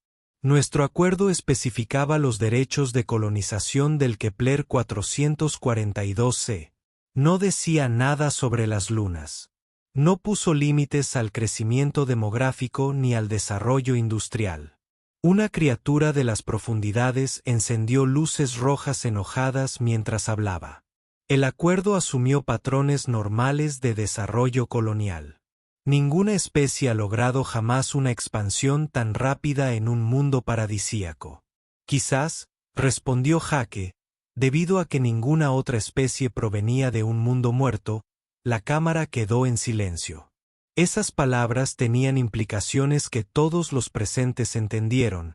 Nuestro acuerdo especificaba los derechos de colonización del Kepler 442c. No decía nada sobre las lunas. No puso límites al crecimiento demográfico ni al desarrollo industrial. Una criatura de las profundidades encendió luces rojas enojadas mientras hablaba. El acuerdo asumió patrones normales de desarrollo colonial. Ninguna especie ha logrado jamás una expansión tan rápida en un mundo paradisíaco. Quizás, respondió Jake, debido a que ninguna otra especie provenía de un mundo muerto, la cámara quedó en silencio. Esas palabras tenían implicaciones que todos los presentes entendieron,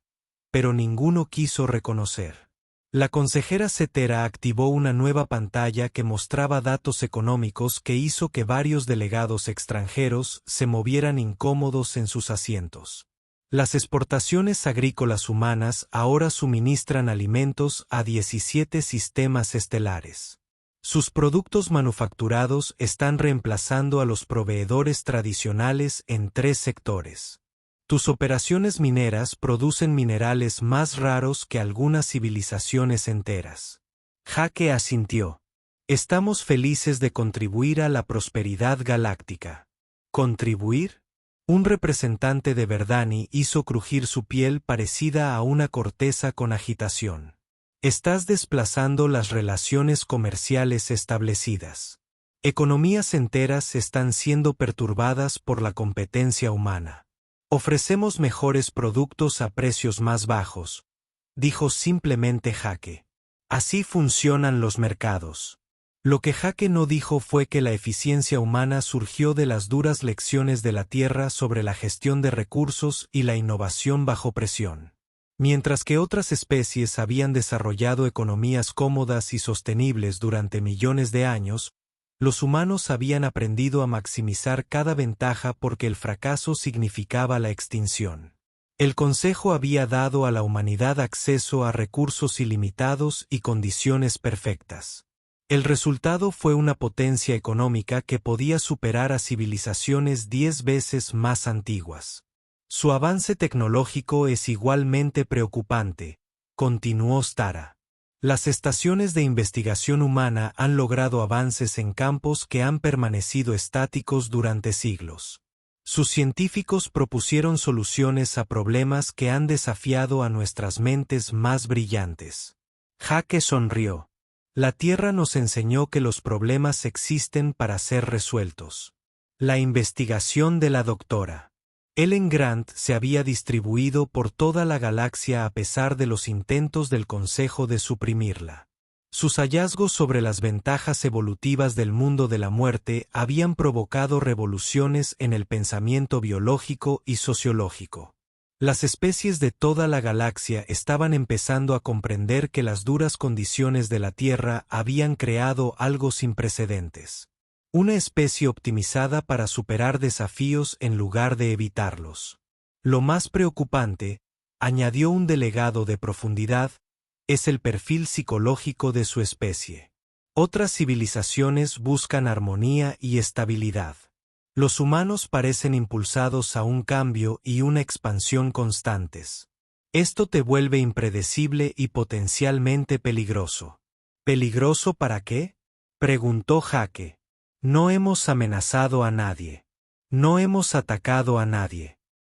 pero ninguno quiso reconocer. La consejera Cetera activó una nueva pantalla que mostraba datos económicos que hizo que varios delegados extranjeros se movieran incómodos en sus asientos. Las exportaciones agrícolas humanas ahora suministran alimentos a 17 sistemas estelares. Sus productos manufacturados están reemplazando a los proveedores tradicionales en 3 sectores. Tus operaciones mineras producen minerales más raros que algunas civilizaciones enteras. Jake asintió. Estamos felices de contribuir a la prosperidad galáctica. ¿Contribuir? Un representante de Verdani hizo crujir su piel parecida a una corteza con agitación. Estás desplazando las relaciones comerciales establecidas. Economías enteras están siendo perturbadas por la competencia humana. Ofrecemos mejores productos a precios más bajos, dijo simplemente Jake. Así funcionan los mercados. Lo que Jake no dijo fue que la eficiencia humana surgió de las duras lecciones de la Tierra sobre la gestión de recursos y la innovación bajo presión. Mientras que otras especies habían desarrollado economías cómodas y sostenibles durante millones de años, los humanos habían aprendido a maximizar cada ventaja porque el fracaso significaba la extinción. El Consejo había dado a la humanidad acceso a recursos ilimitados y condiciones perfectas. El resultado fue una potencia económica que podía superar a civilizaciones 10 veces más antiguas. Su avance tecnológico es igualmente preocupante, continuó Stara. Las estaciones de investigación humana han logrado avances en campos que han permanecido estáticos durante siglos. Sus científicos propusieron soluciones a problemas que han desafiado a nuestras mentes más brillantes. Jake sonrió. La Tierra nos enseñó que los problemas existen para ser resueltos. La investigación de la doctora Ellen Grant se había distribuido por toda la galaxia a pesar de los intentos del Consejo de suprimirla. Sus hallazgos sobre las ventajas evolutivas del mundo de la muerte habían provocado revoluciones en el pensamiento biológico y sociológico. Las especies de toda la galaxia estaban empezando a comprender que las duras condiciones de la Tierra habían creado algo sin precedentes. Una especie optimizada para superar desafíos en lugar de evitarlos. Lo más preocupante, añadió un delegado de profundidad, es el perfil psicológico de su especie. Otras civilizaciones buscan armonía y estabilidad. Los humanos parecen impulsados a un cambio y una expansión constantes. Esto te vuelve impredecible y potencialmente peligroso. ¿Peligroso para qué?, preguntó Jake. No hemos amenazado a nadie. No hemos atacado a nadie.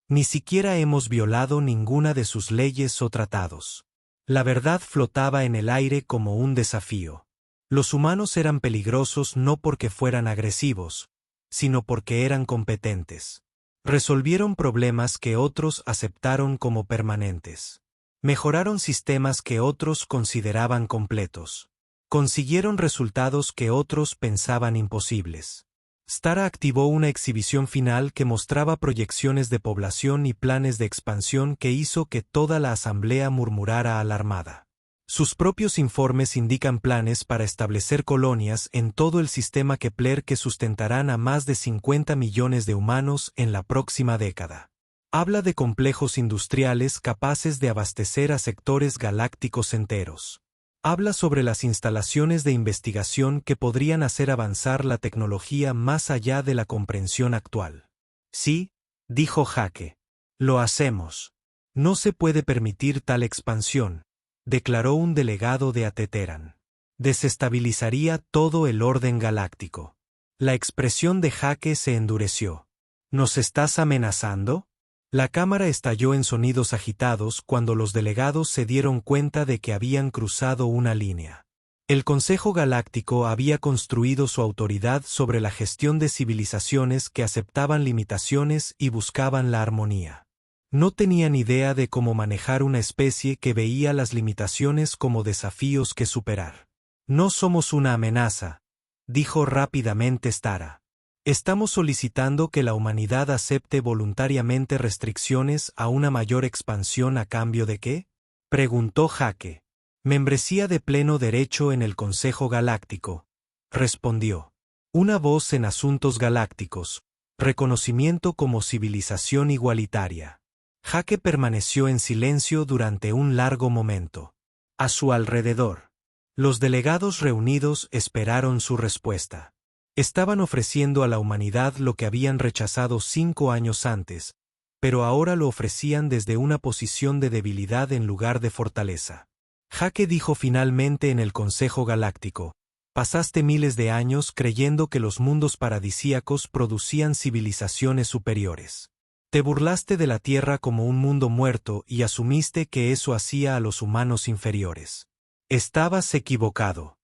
Ni siquiera hemos violado ninguna de sus leyes o tratados. La verdad flotaba en el aire como un desafío. Los humanos eran peligrosos no porque fueran agresivos, sino porque eran competentes. Resolvieron problemas que otros aceptaron como permanentes. Mejoraron sistemas que otros consideraban completos. Consiguieron resultados que otros pensaban imposibles. Stara activó una exhibición final que mostraba proyecciones de población y planes de expansión que hizo que toda la asamblea murmurara alarmada. Sus propios informes indican planes para establecer colonias en todo el sistema Kepler que sustentarán a más de 50 millones de humanos en la próxima década. Habla de complejos industriales capaces de abastecer a sectores galácticos enteros. Habla sobre las instalaciones de investigación que podrían hacer avanzar la tecnología más allá de la comprensión actual. Sí, dijo Jake. Lo hacemos. No se puede permitir tal expansión, declaró un delegado de Ateteran. Desestabilizaría todo el orden galáctico. La expresión de Jake se endureció. ¿Nos estás amenazando? La cámara estalló en sonidos agitados cuando los delegados se dieron cuenta de que habían cruzado una línea. El Consejo Galáctico había construido su autoridad sobre la gestión de civilizaciones que aceptaban limitaciones y buscaban la armonía. No tenían idea de cómo manejar una especie que veía las limitaciones como desafíos que superar. No somos una amenaza, dijo rápidamente Stara. Estamos solicitando que la humanidad acepte voluntariamente restricciones a una mayor expansión ¿a cambio de qué?, preguntó Jake. Membresía de pleno derecho en el Consejo Galáctico, respondió. Una voz en asuntos galácticos, reconocimiento como civilización igualitaria. Jake permaneció en silencio durante un largo momento. A su alrededor, los delegados reunidos esperaron su respuesta. Estaban ofreciendo a la humanidad lo que habían rechazado 5 años antes, pero ahora lo ofrecían desde una posición de debilidad en lugar de fortaleza. Jake dijo finalmente en el Consejo Galáctico: pasaste miles de años creyendo que los mundos paradisíacos producían civilizaciones superiores. Te burlaste de la Tierra como un mundo muerto y asumiste que eso hacía a los humanos inferiores. Estabas equivocado.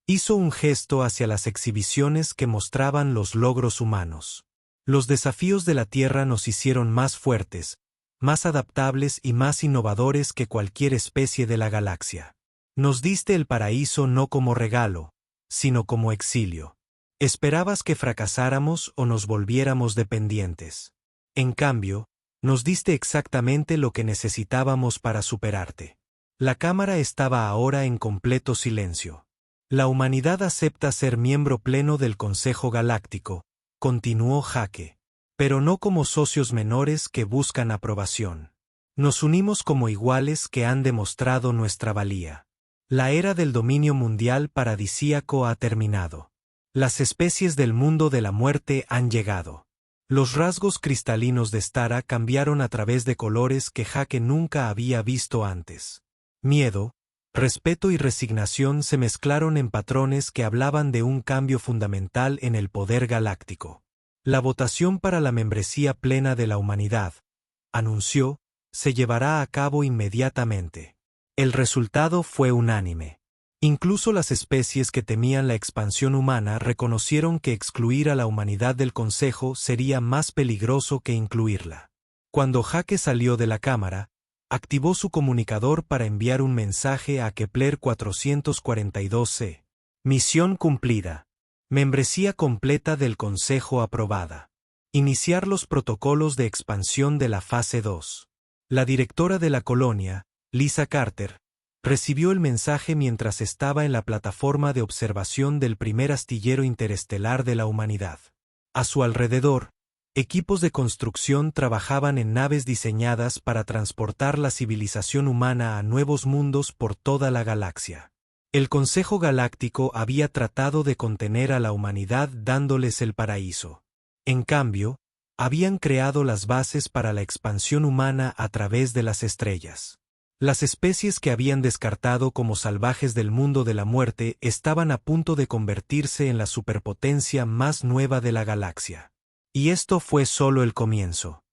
Hizo un gesto hacia las exhibiciones que mostraban los logros humanos. Los desafíos de la Tierra nos hicieron más fuertes, más adaptables y más innovadores que cualquier especie de la galaxia. Nos diste el paraíso no como regalo, sino como exilio. Esperabas que fracasáramos o nos volviéramos dependientes. En cambio, nos diste exactamente lo que necesitábamos para superarte. La cámara estaba ahora en completo silencio. La humanidad acepta ser miembro pleno del Consejo Galáctico, continuó Jake, pero no como socios menores que buscan aprobación. Nos unimos como iguales que han demostrado nuestra valía. La era del dominio mundial paradisíaco ha terminado. Las especies del mundo de la muerte han llegado. Los rasgos cristalinos de Stara cambiaron a través de colores que Jake nunca había visto antes. Miedo, respeto y resignación se mezclaron en patrones que hablaban de un cambio fundamental en el poder galáctico. La votación para la membresía plena de la humanidad, anunció, se llevará a cabo inmediatamente. El resultado fue unánime. Incluso las especies que temían la expansión humana reconocieron que excluir a la humanidad del Consejo sería más peligroso que incluirla. Cuando Jake salió de la cámara, activó su comunicador para enviar un mensaje a Kepler 442c. Misión cumplida. Membresía completa del Consejo aprobada. Iniciar los protocolos de expansión de la fase 2. La directora de la colonia, Lisa Carter, recibió el mensaje mientras estaba en la plataforma de observación del primer astillero interestelar de la humanidad. A su alrededor, equipos de construcción trabajaban en naves diseñadas para transportar la civilización humana a nuevos mundos por toda la galaxia. El Consejo Galáctico había tratado de contener a la humanidad dándoles el paraíso. En cambio, habían creado las bases para la expansión humana a través de las estrellas. Las especies que habían descartado como salvajes del mundo de la muerte estaban a punto de convertirse en la superpotencia más nueva de la galaxia. Y esto fue solo el comienzo.